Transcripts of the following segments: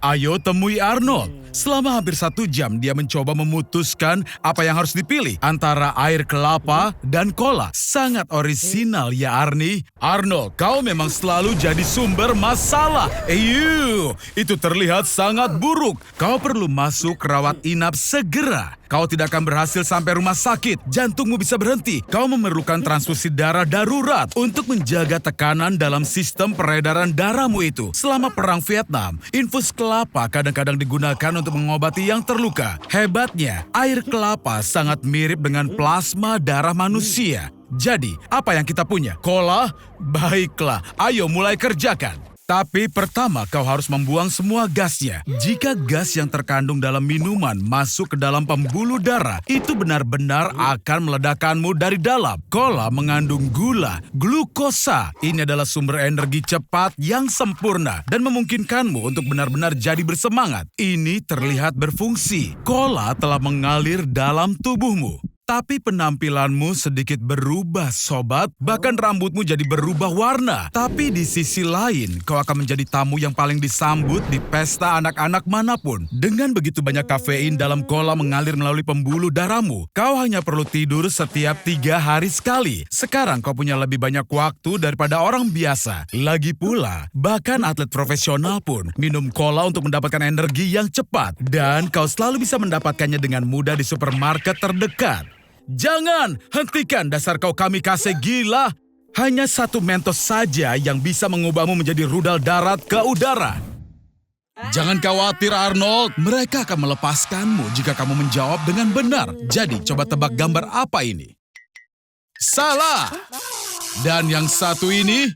Ayo temui Arnold. Selama hampir 1 jam dia mencoba memutuskan apa yang harus dipilih antara air kelapa dan cola. Sangat orisinal ya Arnie. Arnold, kau memang selalu jadi sumber masalah. Itu terlihat sangat buruk. Kau perlu masuk rawat inap segera. Kau tidak akan berhasil sampai rumah sakit. Jantungmu bisa berhenti. Kau memerlukan transfusi darah darurat untuk menjaga tekanan dalam sistem peredaran darahmu itu. Selama Perang Vietnam, infus kelapa kadang-kadang digunakan untuk mengobati yang terluka. Hebatnya, air kelapa sangat mirip dengan plasma darah manusia. Jadi, apa yang kita punya? Cola? Baiklah, ayo mulai kerjakan. Tapi pertama kau harus membuang semua gasnya. Jika gas yang terkandung dalam minuman masuk ke dalam pembuluh darah, itu benar-benar akan meledakkanmu dari dalam. Cola mengandung gula, glukosa. Ini adalah sumber energi cepat yang sempurna dan memungkinkanmu untuk benar-benar jadi bersemangat. Ini terlihat berfungsi. Cola telah mengalir dalam tubuhmu. Tapi penampilanmu sedikit berubah, sobat. Bahkan rambutmu jadi berubah warna. Tapi di sisi lain, kau akan menjadi tamu yang paling disambut di pesta anak-anak manapun. Dengan begitu banyak kafein dalam cola mengalir melalui pembuluh darahmu, kau hanya perlu tidur setiap 3 hari sekali. Sekarang kau punya lebih banyak waktu daripada orang biasa. Lagi pula, bahkan atlet profesional pun minum cola untuk mendapatkan energi yang cepat. Dan kau selalu bisa mendapatkannya dengan mudah di supermarket terdekat. Jangan, hentikan dasar kau kamikaze gila. Hanya 1 Mentos saja yang bisa mengubahmu menjadi rudal darat ke udara. Jangan khawatir Arnold, mereka akan melepaskanmu jika kamu menjawab dengan benar. Jadi coba tebak gambar apa ini? Salah. Dan yang satu ini?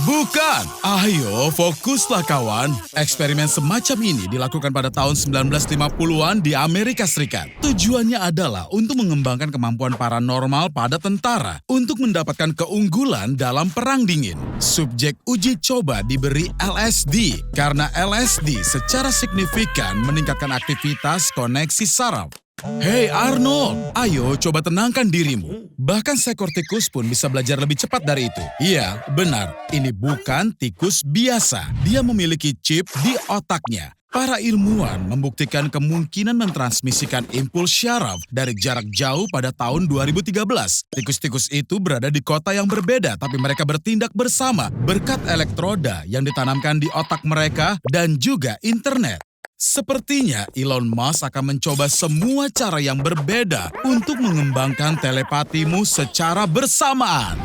Bukan. Ayo, fokuslah kawan. Eksperimen semacam ini dilakukan pada tahun 1950-an di Amerika Serikat. Tujuannya adalah untuk mengembangkan kemampuan paranormal pada tentara untuk mendapatkan keunggulan dalam perang dingin. Subjek uji coba diberi LSD karena LSD secara signifikan meningkatkan aktivitas koneksi saraf. Hei Arnold, ayo coba tenangkan dirimu. Bahkan seekor tikus pun bisa belajar lebih cepat dari itu. Iya, benar. Ini bukan tikus biasa. Dia memiliki chip di otaknya. Para ilmuwan membuktikan kemungkinan mentransmisikan impuls syaraf dari jarak jauh pada tahun 2013. Tikus-tikus itu berada di kota yang berbeda, tapi mereka bertindak bersama berkat elektroda yang ditanamkan di otak mereka dan juga internet. Sepertinya Elon Musk akan mencoba semua cara yang berbeda untuk mengembangkan telepatimu secara bersamaan.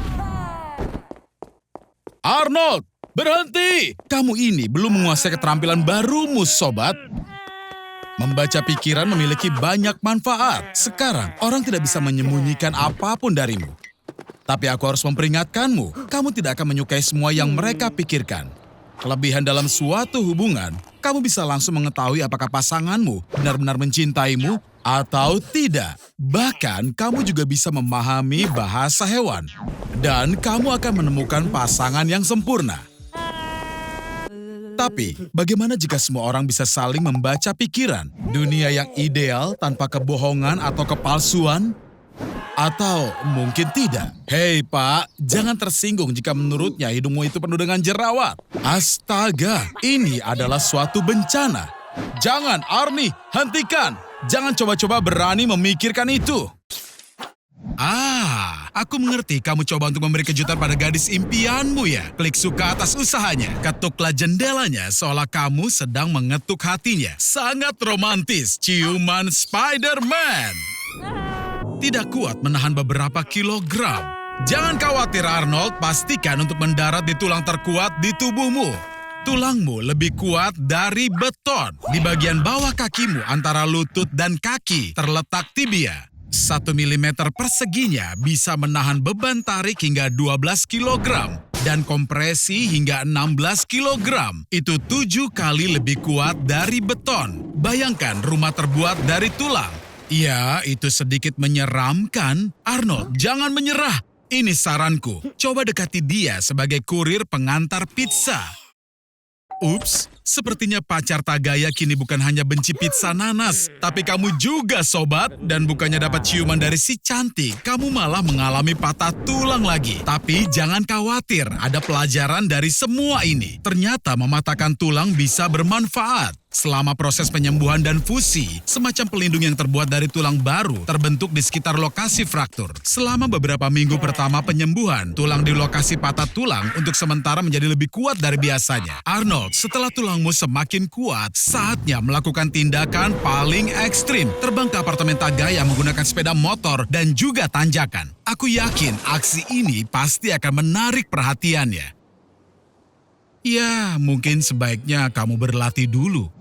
Arnold, berhenti! Kamu ini belum menguasai keterampilan barumu, sobat. Membaca pikiran memiliki banyak manfaat. Sekarang, orang tidak bisa menyembunyikan apapun darimu. Tapi aku harus memperingatkanmu, kamu tidak akan menyukai semua yang mereka pikirkan. Kelebihan dalam suatu hubungan, kamu bisa langsung mengetahui apakah pasanganmu benar-benar mencintaimu atau tidak. Bahkan, kamu juga bisa memahami bahasa hewan. Dan kamu akan menemukan pasangan yang sempurna. Tapi, bagaimana jika semua orang bisa saling membaca pikiran? Dunia yang ideal tanpa kebohongan atau kepalsuan? Atau mungkin tidak. Hei Pak, jangan tersinggung jika menurutnya hidungmu itu penuh dengan jerawat. Astaga, ini adalah suatu bencana. Jangan Arnie, hentikan. Jangan coba-coba berani memikirkan itu. Aku mengerti kamu coba untuk memberi kejutan pada gadis impianmu ya. Klik suka atas usahanya. Ketuklah jendelanya seolah kamu sedang mengetuk hatinya. Sangat romantis, ciuman Spider-Man. Tidak kuat menahan beberapa kilogram. Jangan khawatir Arnold, pastikan untuk mendarat di tulang terkuat di tubuhmu. Tulangmu lebih kuat dari beton. Di bagian bawah kakimu antara lutut dan kaki terletak tibia. 1 mm perseginya bisa menahan beban tarik hingga 12 kg dan kompresi hingga 16 kg. Itu 7 kali lebih kuat dari beton. Bayangkan rumah terbuat dari tulang. Ya, itu sedikit menyeramkan. Arnold, jangan menyerah. Ini saranku. Coba dekati dia sebagai kurir pengantar pizza. Ups, Sepertinya pacar Tagaya kini bukan hanya benci pizza nanas, tapi kamu juga, sobat. Dan bukannya dapat ciuman dari si cantik, kamu malah mengalami patah tulang lagi. Tapi jangan khawatir, ada pelajaran dari semua ini. Ternyata mematahkan tulang bisa bermanfaat. Selama proses penyembuhan dan fusi, semacam pelindung yang terbuat dari tulang baru terbentuk di sekitar lokasi fraktur. Selama beberapa minggu pertama penyembuhan, tulang di lokasi patah tulang untuk sementara menjadi lebih kuat dari biasanya. Arnold, setelah tulangmu semakin kuat, saatnya melakukan tindakan paling ekstrim. Terbang ke apartemen Tagaya menggunakan sepeda motor dan juga tanjakan. Aku yakin aksi ini pasti akan menarik perhatiannya. Ya, mungkin sebaiknya kamu berlatih dulu.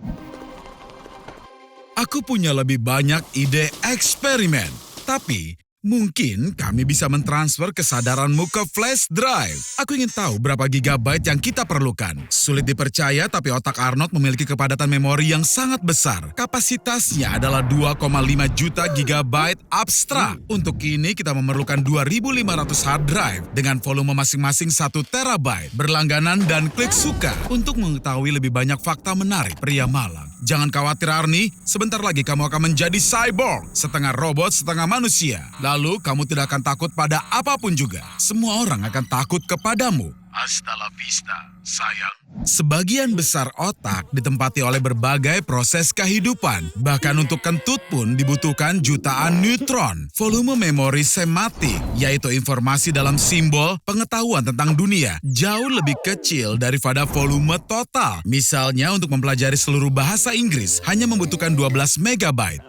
Aku punya lebih banyak ide eksperimen, tapi mungkin kami bisa mentransfer kesadaranmu ke flash drive. Aku ingin tahu berapa gigabyte yang kita perlukan. Sulit dipercaya, tapi otak Arnold memiliki kepadatan memori yang sangat besar. Kapasitasnya adalah 2,5 juta gigabyte abstrak. Untuk ini kita memerlukan 2.500 hard drive dengan volume masing-masing 1 terabyte. Berlangganan dan klik suka untuk mengetahui lebih banyak fakta menarik pria malang. Jangan khawatir Arnie, sebentar lagi kamu akan menjadi cyborg, setengah robot, setengah manusia. Lalu kamu tidak akan takut pada apapun juga. Semua orang akan takut kepadamu. Hasta la vista, sayang. Sebagian besar otak ditempati oleh berbagai proses kehidupan. Bahkan untuk kentut pun dibutuhkan jutaan neutron. Volume memori sematik, yaitu informasi dalam simbol pengetahuan tentang dunia, jauh lebih kecil daripada volume total. Misalnya untuk mempelajari seluruh bahasa Inggris hanya membutuhkan 12 megabyte.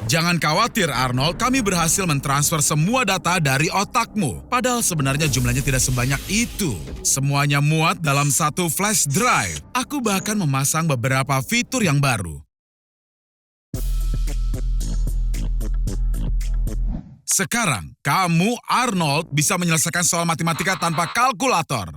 Jangan khawatir Arnold, kami berhasil mentransfer semua data dari otakmu. Padahal sebenarnya jumlahnya tidak sebanyak itu. Semuanya muat dalam satu flash drive. Aku bahkan memasang beberapa fitur yang baru. Sekarang, kamu Arnold bisa menyelesaikan soal matematika tanpa kalkulator.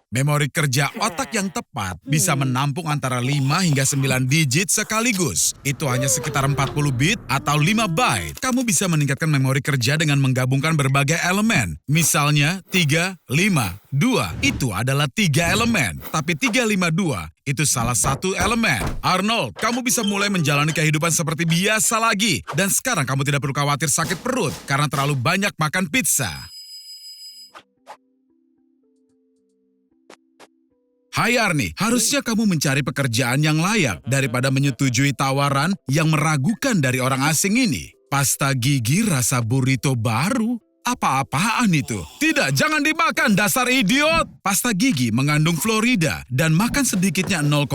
Memori kerja otak yang tepat bisa menampung antara 5 hingga 9 digit sekaligus. Itu hanya sekitar 40 bit atau 5 byte. Kamu bisa meningkatkan memori kerja dengan menggabungkan berbagai elemen. Misalnya 3, 5, 2. Itu adalah 3 elemen. Tapi 3, 5, 2 itu salah satu elemen. Arnold, kamu bisa mulai menjalani kehidupan seperti biasa lagi. Dan sekarang kamu tidak perlu khawatir sakit perut karena terlalu banyak makan pizza. Hai Arnie, harusnya kamu mencari pekerjaan yang layak daripada menyetujui tawaran yang meragukan dari orang asing ini. Pasta gigi rasa burrito baru? Apa-apaan itu? Tidak, jangan dimakan dasar idiot! Pasta gigi mengandung fluorida dan makan sedikitnya 0,01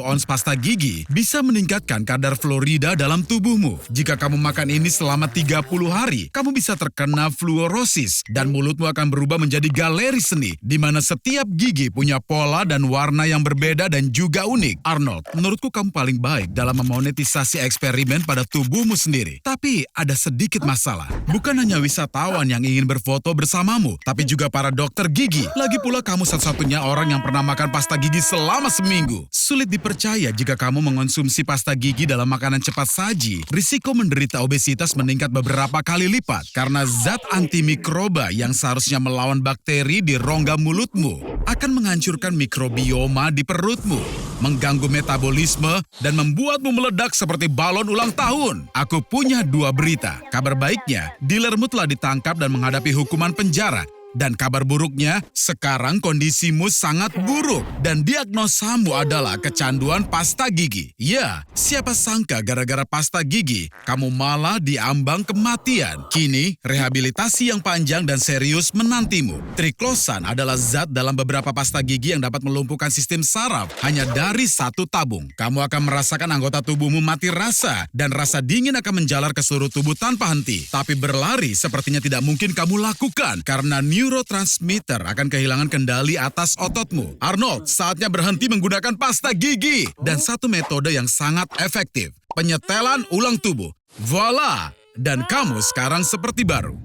ons pasta gigi bisa meningkatkan kadar fluorida dalam tubuhmu. Jika kamu makan ini selama 30 hari, kamu bisa terkena fluorosis dan mulutmu akan berubah menjadi galeri seni di mana setiap gigi punya pola dan warna yang berbeda dan juga unik. Arnold, menurutku kamu paling baik dalam memonetisasi eksperimen pada tubuhmu sendiri. Tapi ada sedikit masalah. Bukan hanya wisatawan yang ingin berfoto bersamamu, tapi juga para dokter gigi. Lagi pula kamu satu-satunya orang yang pernah makan pasta gigi selama seminggu. Sulit dipercaya jika kamu mengonsumsi pasta gigi dalam makanan cepat saji. Risiko menderita obesitas meningkat beberapa kali lipat karena zat antimikroba yang seharusnya melawan bakteri di rongga mulutmu akan menghancurkan mikrobioma di perutmu, mengganggu metabolisme, dan membuatmu meledak seperti balon ulang tahun. Aku punya 2 berita. Kabar baiknya, dealermu telah ditangkap dan menghadapi hukuman penjara. Dan kabar buruknya, sekarang kondisimu sangat buruk dan diagnosamu adalah kecanduan pasta gigi. Ya, siapa sangka gara-gara pasta gigi, kamu malah diambang kematian. Kini, rehabilitasi yang panjang dan serius menantimu. Triclosan adalah zat dalam beberapa pasta gigi yang dapat melumpuhkan sistem saraf hanya dari 1 tabung. Kamu akan merasakan anggota tubuhmu mati rasa dan rasa dingin akan menjalar ke seluruh tubuh tanpa henti. Tapi berlari sepertinya tidak mungkin kamu lakukan karena neurotransmitter akan kehilangan kendali atas ototmu. Arnold, saatnya berhenti menggunakan pasta gigi. Dan satu metode yang sangat efektif, penyetelan ulang tubuh. Voila! Dan kamu sekarang seperti baru.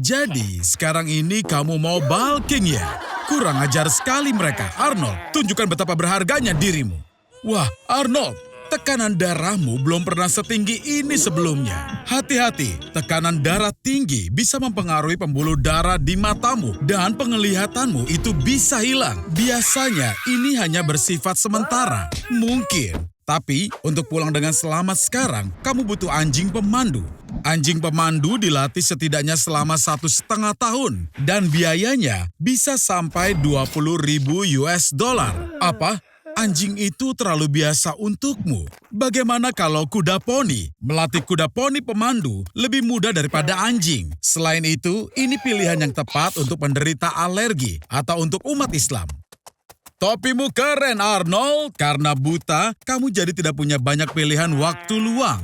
Jadi, sekarang ini kamu mau bulking ya? Kurang ajar sekali mereka. Arnold, tunjukkan betapa berharganya dirimu. Wah, Arnold, Tekanan darahmu belum pernah setinggi ini sebelumnya. Hati-hati, tekanan darah tinggi bisa mempengaruhi pembuluh darah di matamu dan penglihatanmu itu bisa hilang. Biasanya ini hanya bersifat sementara. Mungkin. Tapi untuk pulang dengan selamat sekarang, kamu butuh anjing pemandu. Anjing pemandu dilatih setidaknya selama 1,5 tahun. Dan biayanya bisa sampai 20.000 US dollar. Apa? Anjing itu terlalu biasa untukmu. Bagaimana kalau kuda poni? Melatih kuda poni pemandu lebih mudah daripada anjing. Selain itu, ini pilihan yang tepat untuk penderita alergi atau untuk umat Islam. Topimu keren, Arnold. Karena buta, kamu jadi tidak punya banyak pilihan waktu luang.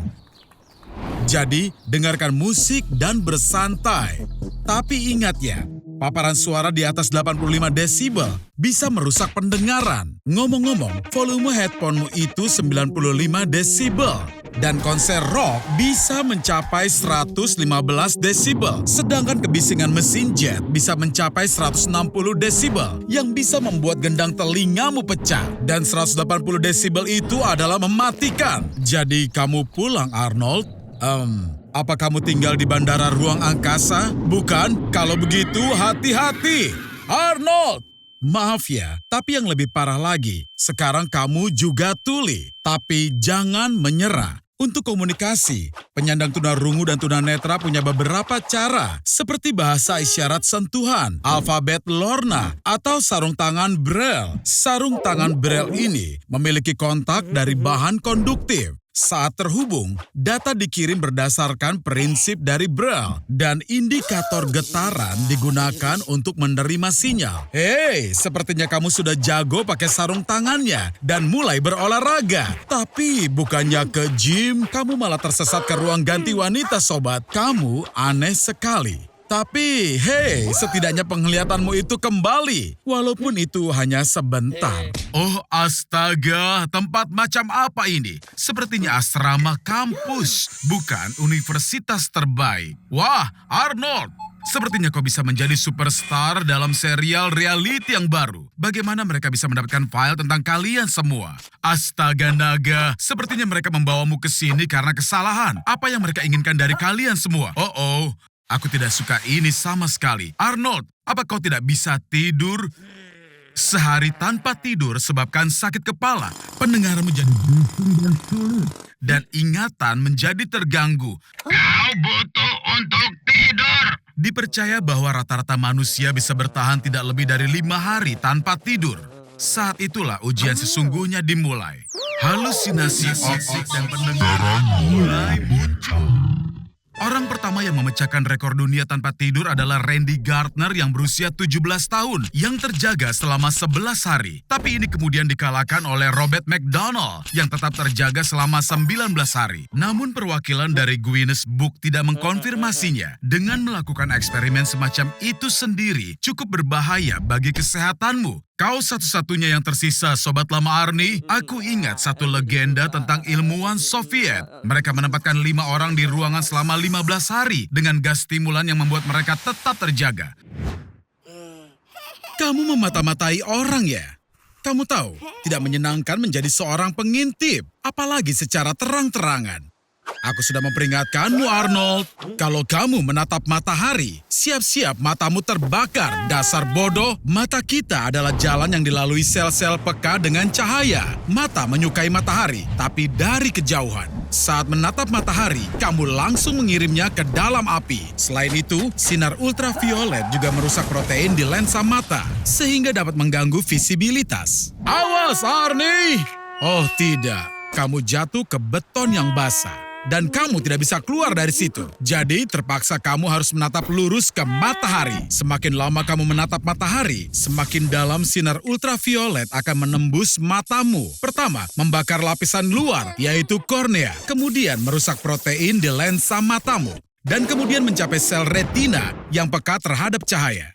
Jadi, dengarkan musik dan bersantai. Tapi ingat ya, paparan suara di atas 85 desibel bisa merusak pendengaran. Ngomong-ngomong, volume headphonemu itu 95 desibel. Dan konser rock bisa mencapai 115 desibel. Sedangkan kebisingan mesin jet bisa mencapai 160 desibel. Yang bisa membuat gendang telingamu pecah. Dan 180 desibel itu adalah mematikan. Jadi kamu pulang, Arnold. Apa kamu tinggal di bandara ruang angkasa? Bukan? Kalau begitu, hati-hati. Arnold! Maaf ya, tapi yang lebih parah lagi, sekarang kamu juga tuli. Tapi jangan menyerah. Untuk komunikasi, penyandang tunarungu dan tunanetra punya beberapa cara, seperti bahasa isyarat sentuhan, alfabet Lorna, atau sarung tangan Braille. Sarung tangan Braille ini memiliki kontak dari bahan konduktif. Saat terhubung, data dikirim berdasarkan prinsip dari Braille dan indikator getaran digunakan untuk menerima sinyal. Hei, sepertinya kamu sudah jago pakai sarung tangannya dan mulai berolahraga. Tapi bukannya ke gym, kamu malah tersesat ke ruang ganti wanita, sobat. Kamu aneh sekali. Tapi, hei, setidaknya penglihatanmu itu kembali, walaupun itu hanya sebentar. Oh astaga, tempat macam apa ini? Sepertinya asrama kampus, bukan universitas terbaik. Wah, Arnold, sepertinya kau bisa menjadi superstar dalam serial reality yang baru. Bagaimana mereka bisa mendapatkan file tentang kalian semua? Astaga naga, sepertinya mereka membawamu ke sini karena kesalahan. Apa yang mereka inginkan dari kalian semua? Oh, aku tidak suka ini sama sekali. Arnold, apa kau tidak bisa tidur? Sehari tanpa tidur sebabkan sakit kepala, pendengaran menjadi bising dan sulit, dan ingatan menjadi terganggu. Kau butuh untuk tidur. Dipercaya bahwa rata-rata manusia bisa bertahan tidak lebih dari 5 hari tanpa tidur. Saat itulah ujian sesungguhnya dimulai. Halusinasi optik dan pendengaran mulai muncul. Orang pertama yang memecahkan rekor dunia tanpa tidur adalah Randy Gardner yang berusia 17 tahun yang terjaga selama 11 hari. Tapi ini kemudian dikalahkan oleh Robert McDonald yang tetap terjaga selama 19 hari. Namun perwakilan dari Guinness Book tidak mengkonfirmasinya. Dengan melakukan eksperimen semacam itu sendiri cukup berbahaya bagi kesehatanmu. Kau satu-satunya yang tersisa, Sobat Lama Arnie. Aku ingat satu legenda tentang ilmuwan Soviet. Mereka menempatkan 5 orang di ruangan selama 15 hari dengan gas stimulan yang membuat mereka tetap terjaga. Kamu memata-matai orang ya? Kamu tahu, tidak menyenangkan menjadi seorang pengintip, apalagi secara terang-terangan. Aku sudah memperingatkanmu, Arnold. Kalau kamu menatap matahari, siap-siap matamu terbakar. Dasar bodoh, mata kita adalah jalan yang dilalui sel-sel peka dengan cahaya. Mata menyukai matahari, tapi dari kejauhan. Saat menatap matahari, kamu langsung mengirimnya ke dalam api. Selain itu, sinar ultraviolet juga merusak protein di lensa mata, sehingga dapat mengganggu visibilitas. Awas, Arnie! Oh tidak, kamu jatuh ke beton yang basah. Dan kamu tidak bisa keluar dari situ. Jadi terpaksa kamu harus menatap lurus ke matahari. Semakin lama kamu menatap matahari, semakin dalam sinar ultraviolet akan menembus matamu. Pertama, membakar lapisan luar, yaitu kornea. Kemudian merusak protein di lensa matamu. Dan kemudian mencapai sel retina yang peka terhadap cahaya.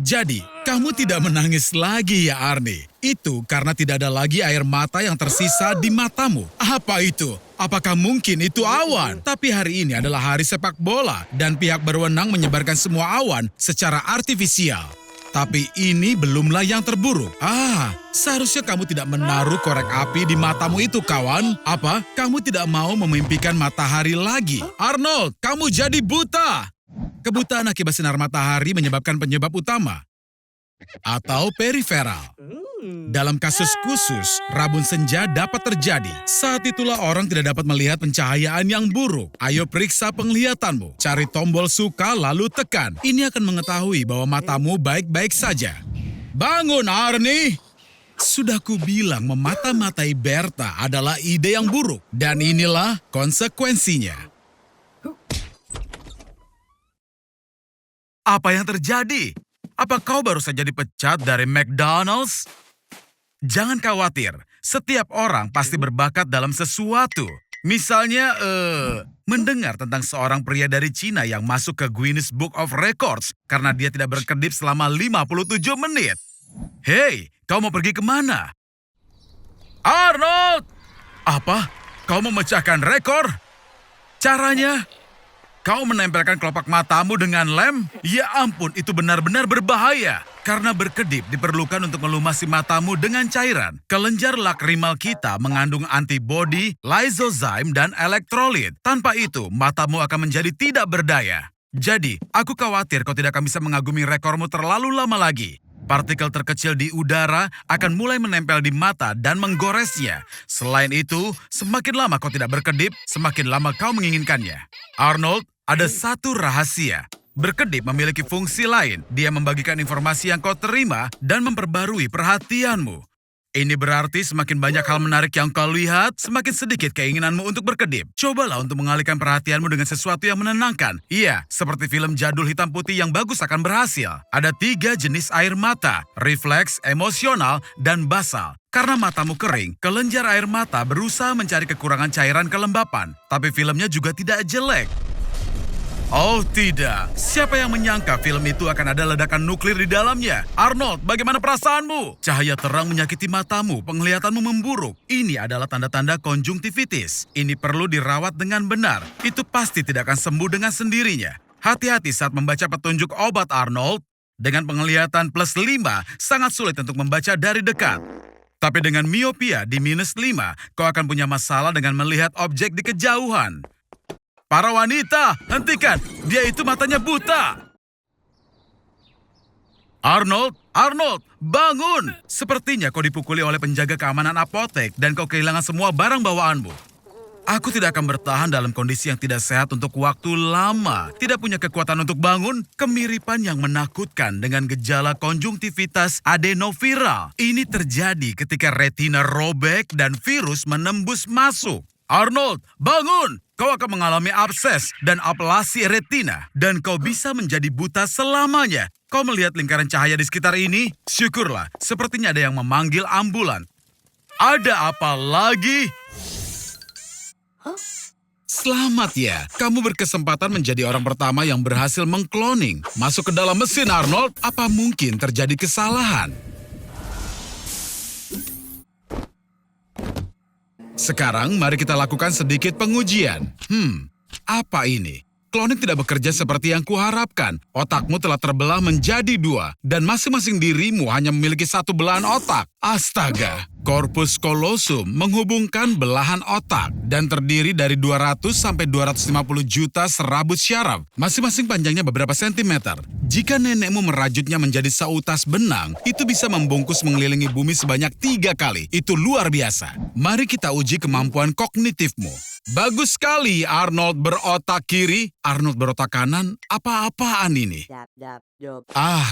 Jadi, kamu tidak menangis lagi ya Arnie. Itu karena tidak ada lagi air mata yang tersisa di matamu. Apa itu? Apakah mungkin itu awan? Tapi hari ini adalah hari sepak bola dan pihak berwenang menyebarkan semua awan secara artifisial. Tapi ini belumlah yang terburuk. Seharusnya kamu tidak menaruh korek api di matamu itu, kawan. Apa? Kamu tidak mau memimpikan matahari lagi? Arnold, kamu jadi buta! Kebutaan akibat sinar matahari menyebabkan penyebab utama atau periferal. Dalam kasus khusus, rabun senja dapat terjadi. Saat itulah orang tidak dapat melihat pencahayaan yang buruk. Ayo periksa penglihatanmu. Cari tombol suka lalu tekan. Ini akan mengetahui bahwa matamu baik-baik saja. Bangun, Arnie! Sudah kubilang memata-matai Berta adalah ide yang buruk. Dan inilah konsekuensinya. Apa yang terjadi? Apa kau baru saja dipecat dari McDonald's? Jangan khawatir, setiap orang pasti berbakat dalam sesuatu. Misalnya, mendengar tentang seorang pria dari Cina yang masuk ke Guinness Book of Records karena dia tidak berkedip selama 57 menit. Hei, kau mau pergi kemana? Arnold! Apa? Kau memecahkan rekor? Caranya? Kau menempelkan kelopak matamu dengan lem? Ya ampun, itu benar-benar berbahaya. Karena berkedip diperlukan untuk melumasi matamu dengan cairan. Kelenjar lakrimal kita mengandung antibodi, lysozyme, dan elektrolit. Tanpa itu, matamu akan menjadi tidak berdaya. Jadi, aku khawatir kau tidak akan bisa mengagumi rekormu terlalu lama lagi. Partikel terkecil di udara akan mulai menempel di mata dan menggoresnya. Selain itu, semakin lama kau tidak berkedip, semakin lama kau menginginkannya. Arnold, ada satu rahasia. Berkedip memiliki fungsi lain. Dia membagikan informasi yang kau terima dan memperbarui perhatianmu. Ini berarti semakin banyak hal menarik yang kau lihat, semakin sedikit keinginanmu untuk berkedip. Cobalah untuk mengalihkan perhatianmu dengan sesuatu yang menenangkan. Iya, seperti film jadul hitam putih yang bagus akan berhasil. Ada 3 jenis air mata, refleks, emosional, dan basal. Karena matamu kering, kelenjar air mata berusaha mencari kekurangan cairan kelembapan. Tapi filmnya juga tidak jelek. Oh tidak, siapa yang menyangka film itu akan ada ledakan nuklir di dalamnya? Arnold, bagaimana perasaanmu? Cahaya terang menyakiti matamu, penglihatanmu memburuk. Ini adalah tanda-tanda konjungtivitis. Ini perlu dirawat dengan benar. Itu pasti tidak akan sembuh dengan sendirinya. Hati-hati saat membaca petunjuk obat, Arnold. Dengan penglihatan +5, sangat sulit untuk membaca dari dekat. Tapi dengan miopia di -5, kau akan punya masalah dengan melihat objek di kejauhan. Para wanita, hentikan! Dia itu matanya buta! Arnold, bangun! Sepertinya kau dipukuli oleh penjaga keamanan apotek dan kau kehilangan semua barang bawaanmu. Aku tidak akan bertahan dalam kondisi yang tidak sehat untuk waktu lama. Tidak punya kekuatan untuk bangun, kemiripan yang menakutkan dengan gejala konjungtivitas adenoviral. Ini terjadi ketika retina robek dan virus menembus masuk. Arnold, bangun! Kau akan mengalami abses dan ablasi retina. Dan kau bisa menjadi buta selamanya. Kau melihat lingkaran cahaya di sekitar ini? Syukurlah, sepertinya ada yang memanggil ambulan. Ada apa lagi? Selamat ya, kamu berkesempatan menjadi orang pertama yang berhasil mengkloning. Masuk ke dalam mesin, Arnold. Apa mungkin terjadi kesalahan? Sekarang mari kita lakukan sedikit pengujian. Apa ini? Kloning tidak bekerja seperti yang kuharapkan. Otakmu telah terbelah menjadi 2, dan masing-masing dirimu hanya memiliki 1 belahan otak. Astaga, korpus kolosum menghubungkan belahan otak dan terdiri dari 200 sampai 250 juta serabut syaraf, masing-masing panjangnya beberapa sentimeter. Jika nenekmu merajutnya menjadi seutas benang, itu bisa membungkus mengelilingi bumi sebanyak 3 kali. Itu luar biasa. Mari kita uji kemampuan kognitifmu. Bagus sekali, Arnold berotak kiri. Arnold berotak kanan. Apa-apaan ini?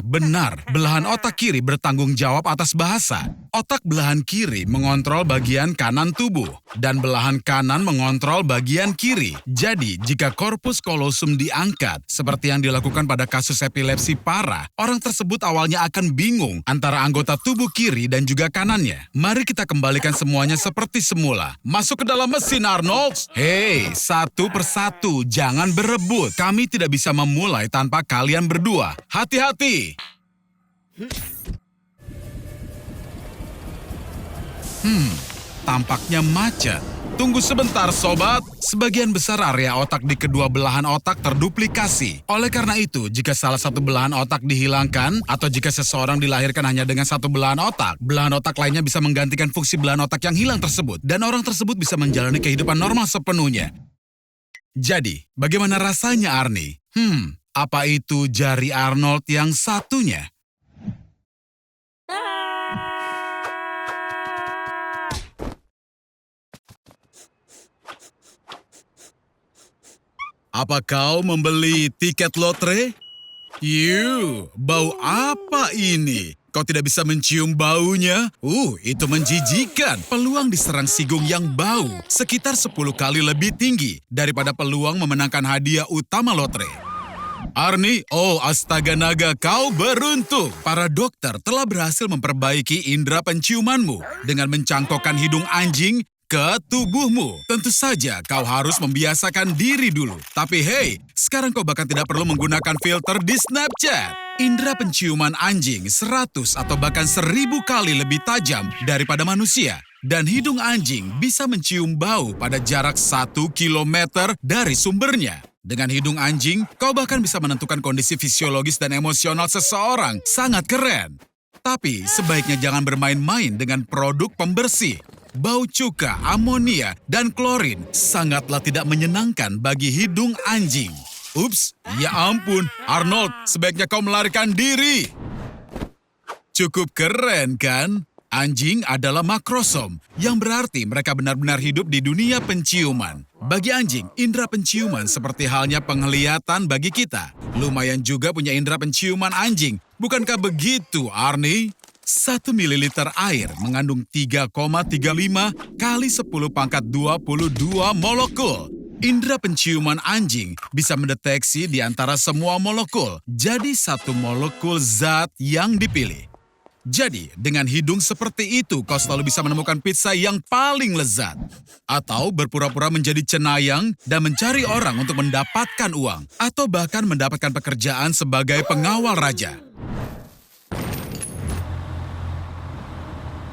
Benar. Belahan otak kiri bertanggung jawab atas bahasa. Otak belahan kiri mengontrol bagian kanan tubuh. Dan belahan kanan mengontrol bagian kiri. Jadi, jika korpus kolosum diangkat, seperti yang dilakukan pada kasus epilepsi parah, orang tersebut awalnya akan bingung antara anggota tubuh kiri dan juga kanannya. Mari kita kembalikan semuanya seperti semula. Masuk ke dalam mesin, Arnold. Hei, satu persatu, jangan berebut. Kami tidak bisa memulai tanpa kalian berdua. Hati-hati. Tampaknya macet. Tunggu sebentar sobat, sebagian besar area otak di kedua belahan otak terduplikasi. Oleh karena itu, jika salah satu belahan otak dihilangkan, atau jika seseorang dilahirkan hanya dengan satu belahan otak lainnya bisa menggantikan fungsi belahan otak yang hilang tersebut, dan orang tersebut bisa menjalani kehidupan normal sepenuhnya. Jadi, bagaimana rasanya Arnie? Apa itu jari Arnold yang satunya? Apa kau membeli tiket lotre? Bau apa ini? Kau tidak bisa mencium baunya? Itu menjijikan. Peluang diserang sigung yang bau sekitar 10 kali lebih tinggi daripada peluang memenangkan hadiah utama lotre. Arnie, astaga naga, kau beruntung. Para dokter telah berhasil memperbaiki indera penciumanmu dengan mencangkokkan hidung anjing ke tubuhmu. Tentu saja kau harus membiasakan diri dulu. Tapi hey, sekarang kau bahkan tidak perlu menggunakan filter di Snapchat. Indera penciuman anjing 100 atau bahkan 1000 kali lebih tajam daripada manusia. Dan hidung anjing bisa mencium bau pada jarak 1 kilometer dari sumbernya. Dengan hidung anjing, kau bahkan bisa menentukan kondisi fisiologis dan emosional seseorang. Sangat keren. Tapi sebaiknya jangan bermain-main dengan produk pembersih. Bau cuka, amonia, dan klorin sangatlah tidak menyenangkan bagi hidung anjing. Ups, ya ampun, Arnold, sebaiknya kau melarikan diri. Cukup keren kan? Anjing adalah makrosom, yang berarti mereka benar-benar hidup di dunia penciuman. Bagi anjing, indera penciuman seperti halnya penglihatan bagi kita. Lumayan juga punya indera penciuman anjing, bukankah begitu, Arnie? 1 mililiter air mengandung 3,35 kali 10 pangkat 22 molekul. Indera penciuman anjing bisa mendeteksi di antara semua molekul. Jadi satu molekul zat yang dipilih. Jadi, dengan hidung seperti itu, kau selalu bisa menemukan pizza yang paling lezat. Atau berpura-pura menjadi cenayang dan mencari orang untuk mendapatkan uang. Atau bahkan mendapatkan pekerjaan sebagai pengawal raja.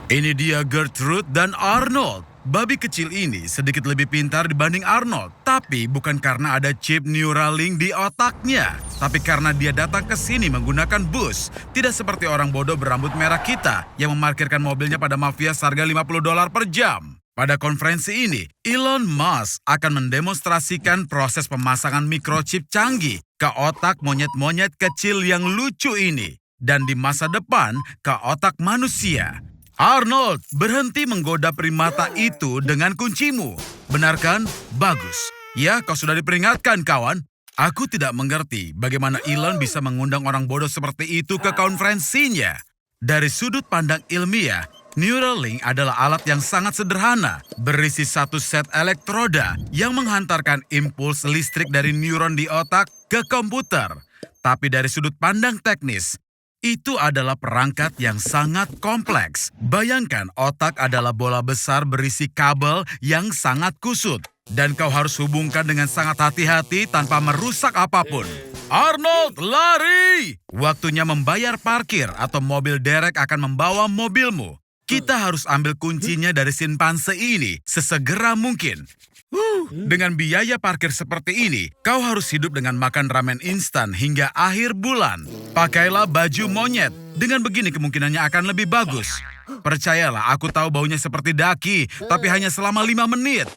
Ini dia Gertrude dan Arnold. Babi kecil ini sedikit lebih pintar dibanding Arnold. Tapi bukan karena ada chip Neuralink di otaknya. Tapi karena dia datang ke sini menggunakan bus. Tidak seperti orang bodoh berambut merah kita yang memarkirkan mobilnya pada mafia seharga $50 per jam. Pada konferensi ini, Elon Musk akan mendemonstrasikan proses pemasangan microchip canggih ke otak monyet-monyet kecil yang lucu ini. Dan di masa depan ke otak manusia. Arnold, berhenti menggoda primata itu dengan kuncimu. Benar kan? Bagus. Ya, kau sudah diperingatkan, kawan. Aku tidak mengerti bagaimana Elon bisa mengundang orang bodoh seperti itu ke konferensinya. Dari sudut pandang ilmiah, Neuralink adalah alat yang sangat sederhana, berisi satu set elektroda yang menghantarkan impuls listrik dari neuron di otak ke komputer. Tapi dari sudut pandang teknis, itu adalah perangkat yang sangat kompleks. Bayangkan otak adalah bola besar berisi kabel yang sangat kusut. Dan kau harus hubungkan dengan sangat hati-hati tanpa merusak apapun. Arnold, lari! Waktunya membayar parkir atau mobil derek akan membawa mobilmu. Kita harus ambil kuncinya dari simpanse ini sesegera mungkin. Dengan biaya parkir seperti ini, kau harus hidup dengan makan ramen instan hingga akhir bulan. Pakailah baju monyet. Dengan begini kemungkinannya akan lebih bagus. Percayalah, aku tahu baunya seperti daki, tapi hanya selama 5 menit.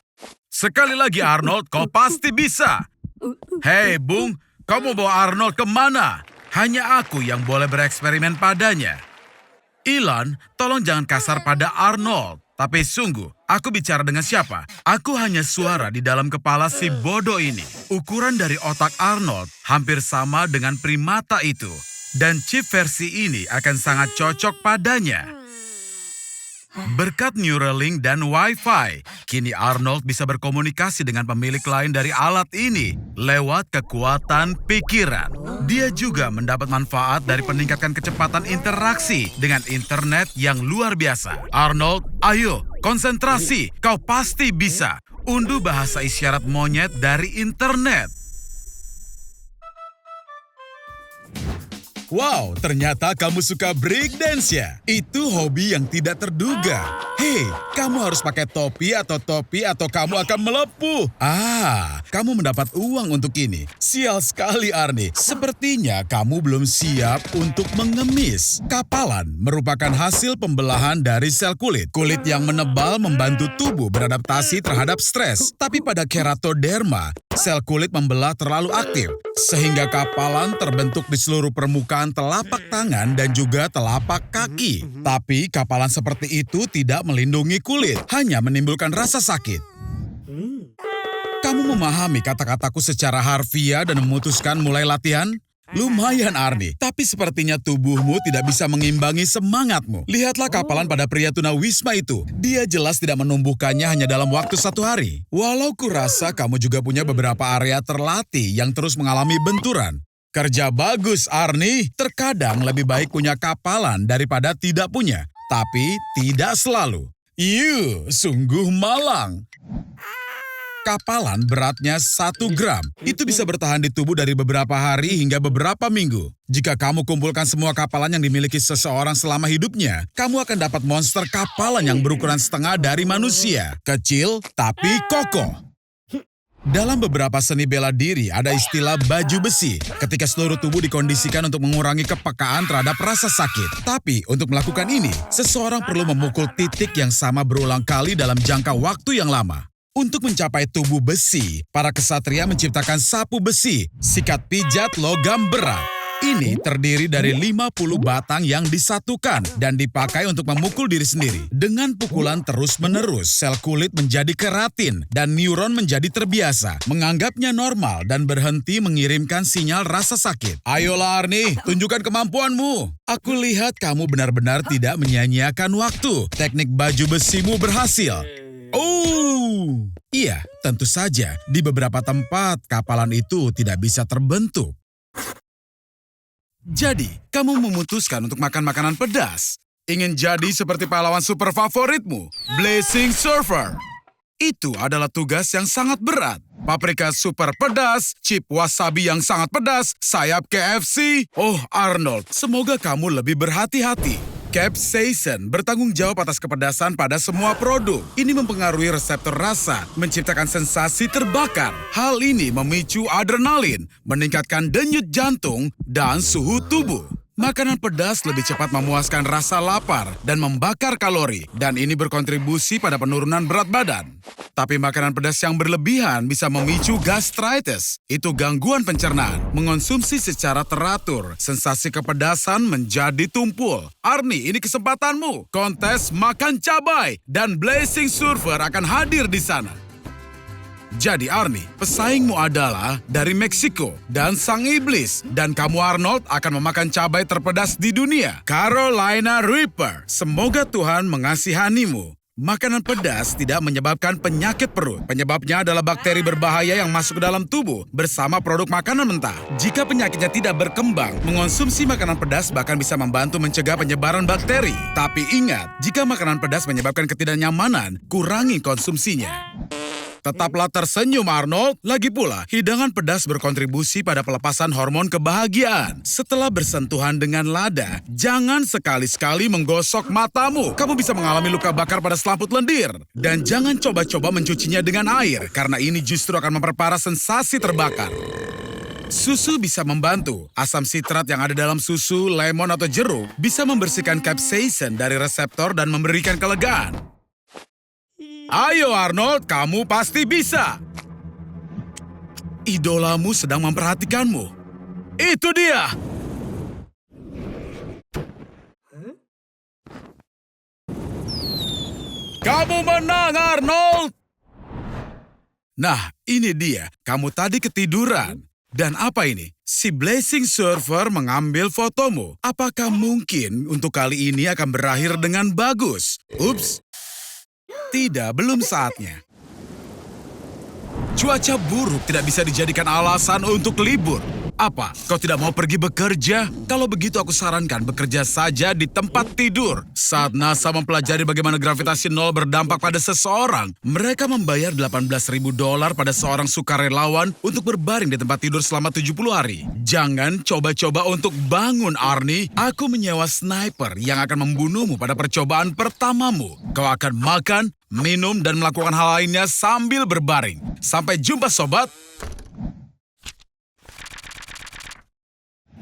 Sekali lagi Arnold, kau pasti bisa. Hei Bung, kau mau bawa Arnold kemana? Hanya aku yang boleh bereksperimen padanya. Elon, tolong jangan kasar pada Arnold. Tapi sungguh, aku bicara dengan siapa? Aku hanya suara di dalam kepala si bodoh ini. Ukuran dari otak Arnold hampir sama dengan primata itu. Dan chip versi ini akan sangat cocok padanya. Berkat Neuralink dan Wi-Fi, kini Arnold bisa berkomunikasi dengan pemilik lain dari alat ini lewat kekuatan pikiran. Dia juga mendapat manfaat dari peningkatan kecepatan interaksi dengan internet yang luar biasa. Arnold, ayo, konsentrasi, kau pasti bisa. Unduh bahasa isyarat monyet dari internet. Wow, ternyata kamu suka breakdance ya? Itu hobi yang tidak terduga. Hei, kamu harus pakai topi atau kamu akan melepuh. Kamu mendapat uang untuk ini. Sial sekali Arnie, sepertinya kamu belum siap untuk mengemis. Kapalan merupakan hasil pembelahan dari sel kulit. Kulit yang menebal membantu tubuh beradaptasi terhadap stres. Tapi pada keratoderma, sel kulit membelah terlalu aktif. Sehingga kapalan terbentuk di seluruh permukaan telapak tangan dan juga telapak kaki. Tapi kapalan seperti itu tidak melindungi kulit, hanya menimbulkan rasa sakit. Kamu memahami kata-kataku secara harfiah dan memutuskan mulai latihan? Lumayan Arnie, tapi sepertinya tubuhmu tidak bisa mengimbangi semangatmu. Lihatlah kapalan pada pria tunawisma itu. Dia jelas tidak menumbuhkannya hanya dalam waktu 1 hari. Walau kurasa kamu juga punya beberapa area terlatih yang terus mengalami benturan. Kerja bagus Arnie, terkadang lebih baik punya kapalan daripada tidak punya. Tapi tidak selalu. Sungguh malang. Kapalan beratnya 1 gram. Itu bisa bertahan di tubuh dari beberapa hari hingga beberapa minggu. Jika kamu kumpulkan semua kapalan yang dimiliki seseorang selama hidupnya, kamu akan dapat monster kapalan yang berukuran setengah dari manusia. Kecil tapi kokoh. Dalam beberapa seni bela diri ada istilah baju besi, ketika seluruh tubuh dikondisikan untuk mengurangi kepekaan terhadap rasa sakit. Tapi untuk melakukan ini, seseorang perlu memukul titik yang sama berulang kali dalam jangka waktu yang lama. Untuk mencapai tubuh besi, para kesatria menciptakan sapu besi, sikat pijat logam berat. Ini terdiri dari 50 batang yang disatukan dan dipakai untuk memukul diri sendiri. Dengan pukulan terus-menerus, sel kulit menjadi keratin dan neuron menjadi terbiasa, menganggapnya normal dan berhenti mengirimkan sinyal rasa sakit. Ayolah Arnie, tunjukkan kemampuanmu. Aku lihat kamu benar-benar tidak menyia-nyiakan waktu. Teknik baju besimu berhasil. Iya, tentu saja di beberapa tempat kapalan itu tidak bisa terbentuk. Jadi, kamu memutuskan untuk makan makanan pedas. Ingin jadi seperti pahlawan super favoritmu, Blazing Surfer. Itu adalah tugas yang sangat berat. Paprika super pedas, chip wasabi yang sangat pedas, sayap KFC. Oh Arnold, semoga kamu lebih berhati-hati. Capsaicin bertanggung jawab atas kepedasan pada semua produk. Ini mempengaruhi reseptor rasa, menciptakan sensasi terbakar. Hal ini memicu adrenalin, meningkatkan denyut jantung, dan suhu tubuh. Makanan pedas lebih cepat memuaskan rasa lapar dan membakar kalori, dan ini berkontribusi pada penurunan berat badan. Tapi makanan pedas yang berlebihan bisa memicu gastritis. Itu gangguan pencernaan. Mengonsumsi secara teratur, sensasi kepedasan menjadi tumpul. Arnie, ini kesempatanmu. Kontes makan cabai dan Blazing Surfer akan hadir di sana. Jadi Arnie, pesaingmu adalah dari Meksiko dan sang iblis. Dan kamu Arnold akan memakan cabai terpedas di dunia. Carolina Reaper, semoga Tuhan mengasihanimu. Makanan pedas tidak menyebabkan penyakit perut. Penyebabnya adalah bakteri berbahaya yang masuk ke dalam tubuh bersama produk makanan mentah. Jika penyakitnya tidak berkembang, mengonsumsi makanan pedas bahkan bisa membantu mencegah penyebaran bakteri. Tapi ingat, jika makanan pedas menyebabkan ketidaknyamanan, kurangi konsumsinya. Tetaplah tersenyum Arnold. Lagi pula, hidangan pedas berkontribusi pada pelepasan hormon kebahagiaan. Setelah bersentuhan dengan lada, jangan sekali-sekali menggosok matamu. Kamu bisa mengalami luka bakar pada selaput lendir. Dan jangan coba-coba mencucinya dengan air, karena ini justru akan memperparah sensasi terbakar. Susu bisa membantu. Asam sitrat yang ada dalam susu, lemon atau jeruk bisa membersihkan capsaicin dari reseptor dan memberikan kelegaan. Ayo Arnold, kamu pasti bisa. Idolamu sedang memperhatikanmu. Itu dia. Kamu menang Arnold. Nah, ini dia. Kamu tadi ketiduran. Dan apa ini? Si Blazing Surfer mengambil fotomu. Apakah mungkin untuk kali ini akan berakhir dengan bagus? Ups. Tidak, belum saatnya. Cuaca buruk tidak bisa dijadikan alasan untuk libur. Apa, kau tidak mau pergi bekerja? Kalau begitu aku sarankan bekerja saja di tempat tidur. Saat NASA mempelajari bagaimana gravitasi nol berdampak pada seseorang, mereka membayar $18.000 pada seorang sukarelawan untuk berbaring di tempat tidur selama 70 hari. Jangan coba-coba untuk bangun, Arnie. Aku menyewa sniper yang akan membunuhmu pada percobaan pertamamu. Kau akan makan, minum, dan melakukan hal lainnya sambil berbaring. Sampai jumpa, sobat.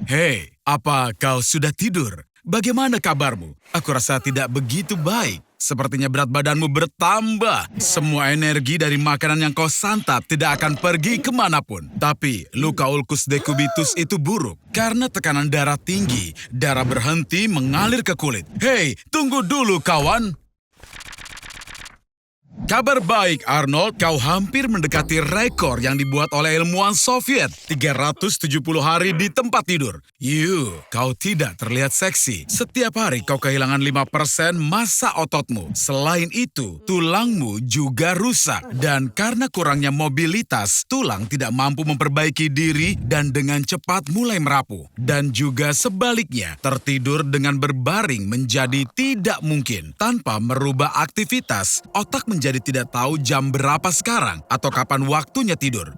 Hei, apa kau sudah tidur? Bagaimana kabarmu? Aku rasa tidak begitu baik. Sepertinya berat badanmu bertambah. Semua energi dari makanan yang kau santap tidak akan pergi kemanapun. Tapi luka ulcus decubitus itu buruk. Karena tekanan darah tinggi, darah berhenti mengalir ke kulit. Hei, tunggu dulu kawan. Kabar baik, Arnold. Kau hampir mendekati rekor yang dibuat oleh ilmuwan Soviet. 370 hari di tempat tidur. Kau tidak terlihat seksi. Setiap hari kau kehilangan 5% massa ototmu. Selain itu, tulangmu juga rusak. Dan karena kurangnya mobilitas, tulang tidak mampu memperbaiki diri dan dengan cepat mulai merapuh. Dan juga sebaliknya, tertidur dengan berbaring menjadi tidak mungkin. Tanpa merubah aktivitas, otak menjadi tidak tahu jam berapa sekarang atau kapan waktunya tidur.